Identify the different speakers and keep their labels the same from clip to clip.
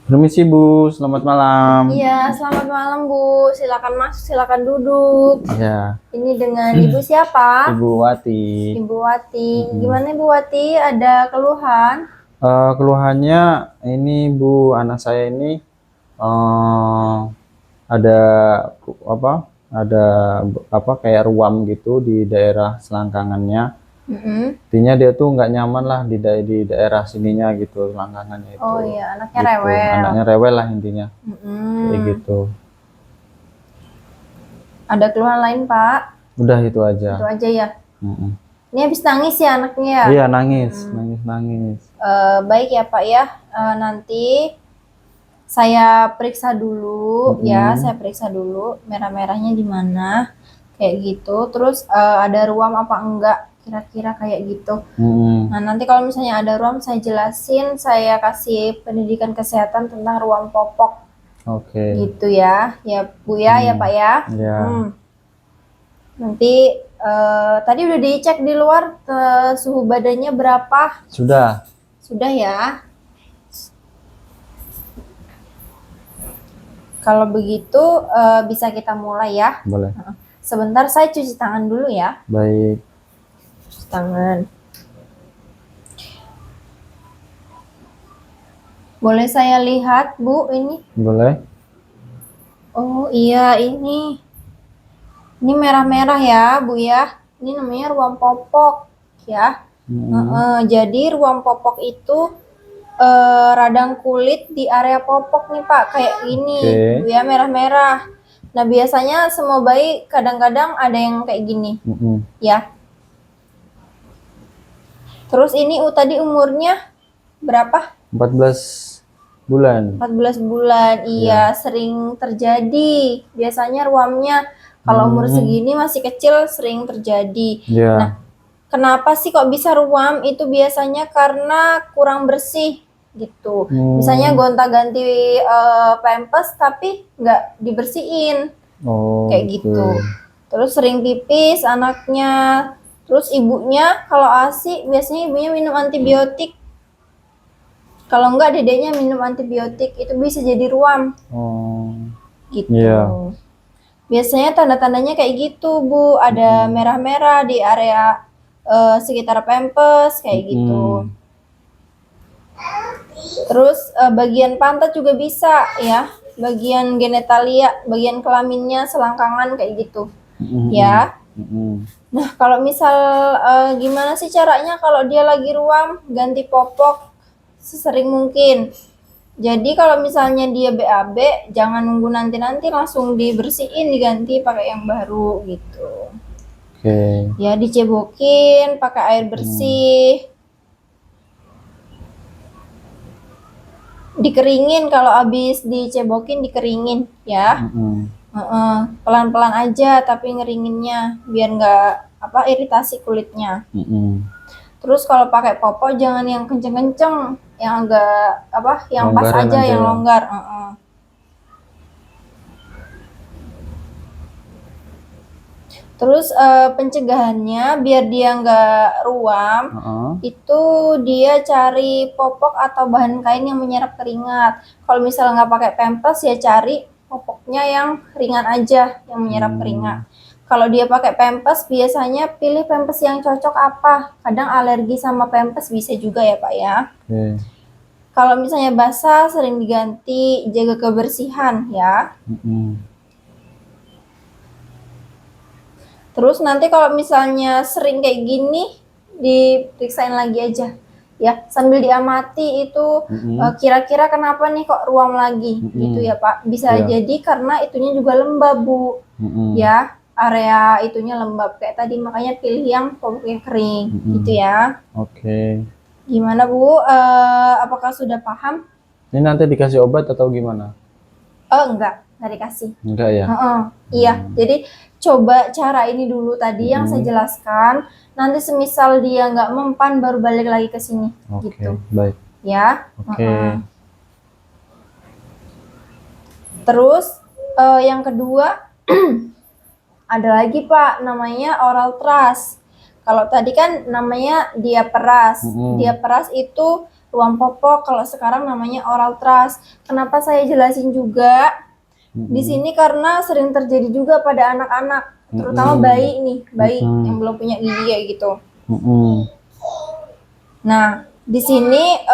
Speaker 1: Permisi Bu, selamat malam.
Speaker 2: Iya, selamat malam Bu. Silakan masuk, silakan duduk.
Speaker 1: Ya,
Speaker 2: Ini dengan Ibu siapa?
Speaker 1: Ibu Wati.
Speaker 2: Ibu Wati.
Speaker 1: Mm-mm.
Speaker 2: Gimana Ibu Wati? Ada keluhan?
Speaker 1: Keluhannya ini Bu, anak saya ini eh ada apa? Ada apa kayak ruam gitu di daerah selangkangannya.
Speaker 2: Mm-mm.
Speaker 1: Intinya dia tuh nggak nyaman lah di daerah sininya gitu, selangkangannya
Speaker 2: Oh
Speaker 1: itu.
Speaker 2: iya, anaknya
Speaker 1: Gitu,
Speaker 2: rewel.
Speaker 1: anaknya rewel lah intinya, kayak
Speaker 2: Mm-mm.
Speaker 1: gitu.
Speaker 2: Ada keluhan lain Pak?
Speaker 1: Udah itu
Speaker 2: Itu
Speaker 1: aja.
Speaker 2: aja ya.
Speaker 1: Mm-mm.
Speaker 2: Ini habis nangis ya anaknya ya?
Speaker 1: Iya nangis,
Speaker 2: Hmm.
Speaker 1: nangis, nangis.
Speaker 2: Baik ya Pak ya. Nanti saya periksa dulu ya.
Speaker 1: Mm-mm.
Speaker 2: Saya periksa dulu merah-merahnya di mana. Kayak gitu. Terus ada ruam apa enggak? Kira-kira kayak gitu.
Speaker 1: Mm-mm.
Speaker 2: Nah, nanti kalau misalnya ada ruam, saya jelasin, saya kasih pendidikan kesehatan tentang ruam popok,
Speaker 1: Oke.
Speaker 2: gitu ya. Ya, Bu ya, ya Pak ya.
Speaker 1: Ya,
Speaker 2: Nanti tadi udah dicek di luar suhu badannya berapa?
Speaker 1: sudah.
Speaker 2: Sudah ya. Kalau begitu bisa kita mulai ya.
Speaker 1: Boleh.
Speaker 2: Sebentar saya cuci tangan dulu ya.
Speaker 1: Baik.
Speaker 2: Cuci tangan. Boleh saya lihat, Bu, ini?
Speaker 1: Boleh.
Speaker 2: Oh iya, ini. Ini merah-merah ya, Bu ya. Ini namanya ruam popok ya. Jadi ruam popok itu radang kulit di area popok nih Pak, kayak gini,
Speaker 1: Oke.
Speaker 2: Bu ya, merah-merah. Nah biasanya semua bayi kadang-kadang ada yang kayak gini ya. Terus ini tadi umurnya berapa?
Speaker 1: 14 bulan.
Speaker 2: 14 bulan. Iya,
Speaker 1: Ya.
Speaker 2: sering terjadi. Biasanya ruamnya kalau umur segini masih kecil sering terjadi. Nah,
Speaker 1: Ya.
Speaker 2: kenapa sih kok bisa ruam? Itu biasanya karena kurang bersih gitu. Misalnya gonta-ganti pampers tapi nggak dibersihin
Speaker 1: Oh,
Speaker 2: kayak
Speaker 1: gitu.
Speaker 2: gitu. Terus sering pipis anaknya. Terus ibunya kalau ASI biasanya ibunya minum antibiotik. Kalau enggak dedeknya minum antibiotik, itu bisa jadi ruam
Speaker 1: Oh,
Speaker 2: gitu.
Speaker 1: iya.
Speaker 2: Biasanya tanda-tandanya kayak gitu, Bu. Ada merah-merah di area sekitar pempes kayak gitu. Terus bagian pantat juga bisa ya. Bagian genitalia, bagian kelaminnya, selangkangan kayak gitu. Ya. Nah, kalau misal gimana sih caranya kalau dia lagi ruam, ganti popok sesering mungkin. Jadi kalau misalnya dia BAB, jangan nunggu nanti-nanti, langsung dibersihin, diganti pakai yang baru gitu.
Speaker 1: Oke.
Speaker 2: Ya, dicebokin pakai air bersih. Dikeringin, kalau habis dicebokin dikeringin ya. Pelan-pelan aja tapi ngeringinnya biar nggak iritasi kulitnya. Terus kalau pakai popok jangan yang kenceng-kenceng, yang agak yang pas
Speaker 1: Longgaran
Speaker 2: aja,
Speaker 1: aja
Speaker 2: yang
Speaker 1: ya.
Speaker 2: longgar. Terus pencegahannya biar dia nggak ruam, itu dia cari popok atau bahan kain yang menyerap keringat. Kalau misalnya nggak pakai pampers ya cari popoknya yang ringan aja, yang menyerap keringat. Kalau dia pakai pampers biasanya pilih pampers yang cocok apa. Kadang alergi sama pampers bisa juga ya Pak ya. Kalau misalnya basah sering diganti, jaga kebersihan ya. Terus nanti kalau misalnya sering kayak gini, diperiksain lagi aja ya, sambil diamati itu kira-kira kenapa nih kok ruam lagi gitu ya Pak. Bisa jadi karena itunya juga lembab, Bu. Ya, area itunya lembab kayak tadi, makanya pilih yang popoknya kering gitu ya.
Speaker 1: Oke.
Speaker 2: Gimana Bu? Apakah sudah paham?
Speaker 1: Ini nanti dikasih obat atau gimana?
Speaker 2: Enggak dikasih.
Speaker 1: Enggak ya?
Speaker 2: Iya, jadi coba cara ini dulu tadi yang saya jelaskan. Nanti semisal dia nggak mempan baru balik lagi ke sini.
Speaker 1: Oke,
Speaker 2: gitu.
Speaker 1: baik.
Speaker 2: Ya.
Speaker 1: Oke.
Speaker 2: Terus yang kedua ada lagi Pak, namanya oral thrush. Kalau tadi kan namanya diaperas. Diaperas itu ruam popok. Kalau sekarang namanya oral truss. Kenapa saya jelasin juga di sini karena sering terjadi juga pada anak-anak, terutama bayi nih, bayi yang belum punya gigi kayak gitu. Nah, di sini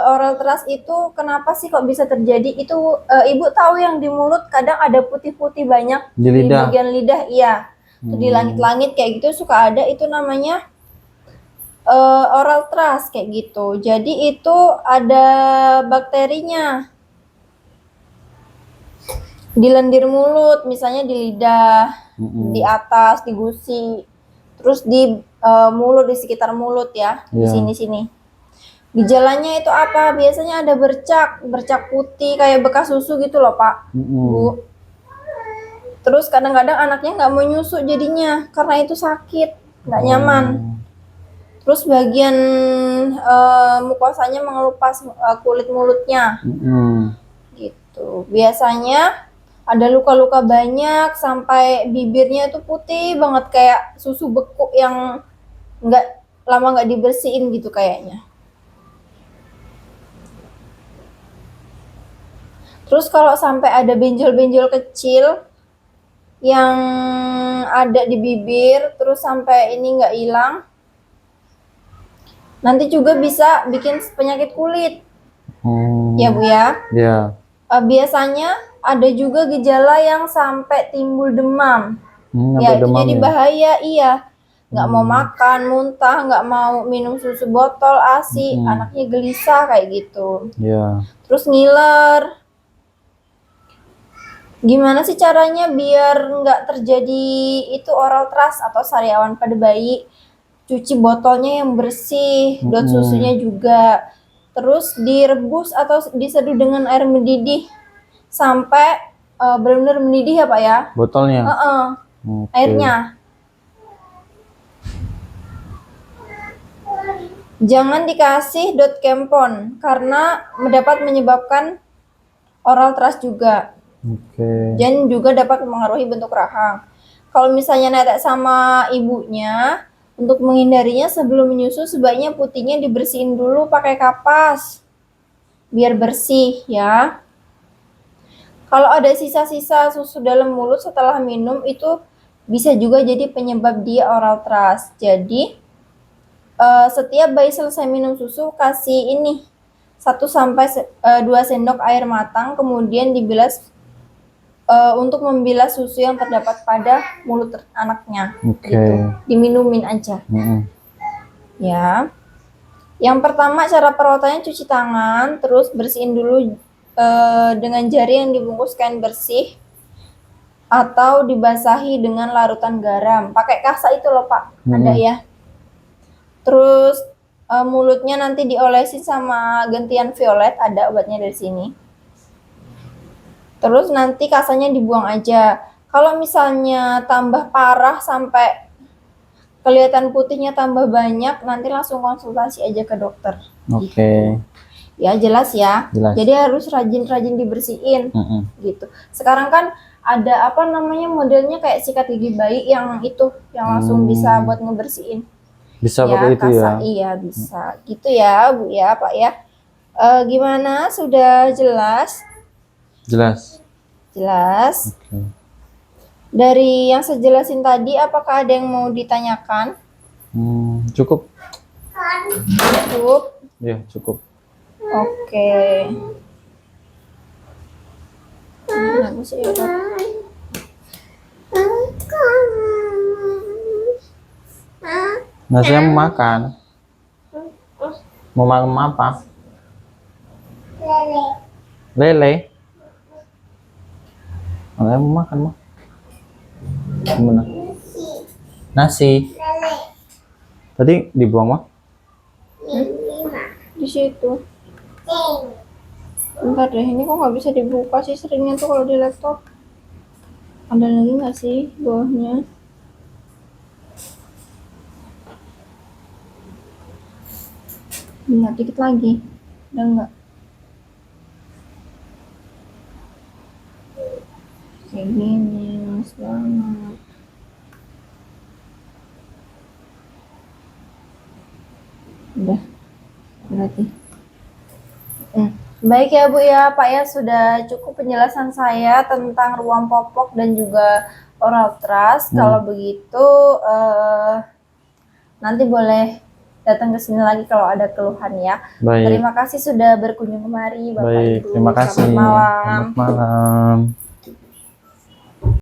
Speaker 2: oral truss itu kenapa sih kok bisa terjadi? Itu ibu tahu yang di mulut kadang ada putih-putih banyak
Speaker 1: Di lidah.
Speaker 2: bagian lidah, iya. Di langit-langit kayak gitu suka ada, itu namanya oral truss kayak gitu. Jadi itu ada bakterinya di lendir mulut, misalnya di lidah, di atas, di gusi, terus di mulut, di sekitar mulut ya, di sini-sini. Gejalanya itu apa? Biasanya ada bercak putih kayak bekas susu gitu loh Pak, Bu. Terus kadang-kadang anaknya nggak mau nyusu jadinya karena itu sakit, nggak nyaman. Terus bagian mukosanya mengelupas kulit mulutnya, gitu. Biasanya ada luka-luka banyak sampai bibirnya itu putih banget kayak susu beku yang lama nggak dibersihin gitu kayaknya. Terus kalau sampai ada benjol-benjol kecil yang ada di bibir terus sampai ini nggak hilang, nanti juga bisa bikin penyakit kulit. Ya Bu ya.
Speaker 1: Iya.
Speaker 2: Biasanya ada juga gejala yang sampai timbul demam. Ya itu jadi bahaya, iya. Nggak mau makan, muntah, nggak mau minum susu botol, ASI, anaknya gelisah kayak gitu.
Speaker 1: Iya.
Speaker 2: Terus ngiler. Gimana sih caranya biar nggak terjadi itu oral truss atau sariawan pada bayi? Cuci botolnya yang bersih, dot susunya juga. Terus direbus atau diseduh dengan air mendidih sampai benar-benar mendidih ya Pak ya?
Speaker 1: Botolnya?
Speaker 2: Airnya. Jangan dikasih dot kempon karena dapat menyebabkan oral truss juga. Dan juga dapat mengaruhi bentuk rahang. Kalau misalnya netek sama ibunya, untuk menghindarinya sebelum menyusu sebaiknya putihnya dibersihin dulu pakai kapas biar bersih ya. Kalau ada sisa-sisa susu dalam mulut setelah minum itu bisa juga jadi penyebab dia oral truss. Jadi setiap bayi selesai minum susu kasih ini 1-2 sendok air matang, kemudian dibilas untuk membilas susu yang terdapat pada mulut anaknya. Gitu. Diminumin aja. Ya. Yang pertama cara perawatannya cuci tangan, terus bersihin dulu dengan jari yang dibungkus kain bersih atau dibasahi dengan larutan garam. Pakai kasa itu loh Pak, ada ya. Terus mulutnya nanti diolesin sama gentian violet, ada obatnya dari sini. Terus nanti kasanya dibuang aja. Kalau misalnya tambah parah sampai kelihatan putihnya tambah banyak, nanti langsung konsultasi aja ke dokter. Gitu. Ya jelas ya. Jadi harus rajin-rajin dibersihin. Gitu. Sekarang kan ada apa namanya modelnya kayak sikat gigi bayi yang itu, yang langsung bisa buat ngebersihin.
Speaker 1: Bisa ya, pakai itu ya?
Speaker 2: Iya bisa. Gitu ya Bu ya Pak ya. Gimana? Sudah jelas?
Speaker 1: Jelas.
Speaker 2: Jelas. Dari yang saya jelasin tadi, apakah ada yang mau ditanyakan?
Speaker 1: Cukup.
Speaker 2: Cukup?
Speaker 1: Ya, cukup.
Speaker 2: Oke.
Speaker 1: Nasi yang mau makan? Mau makan apa? Lele. Lele mau makan mah? Gimana? Nasi. Tadi dibuang mah?
Speaker 2: Di situ. Bentar deh, ini kok nggak bisa dibuka sih seringnya tuh kalau di laptop. Ada lagi nggak sih bawahnya? Bentar, dikit lagi. Udah nggak? Kayak gini, mas banget. Udah, berarti. Baik ya Bu ya, Pak ya, sudah cukup penjelasan saya tentang ruang popok dan juga oral trust. Kalau begitu nanti boleh datang ke sini lagi kalau ada keluhan ya.
Speaker 1: Baik.
Speaker 2: Terima kasih sudah berkunjung kemari Bapak
Speaker 1: Baik,
Speaker 2: Ibu.
Speaker 1: terima kasih.
Speaker 2: Selamat malam.
Speaker 1: Selamat malam.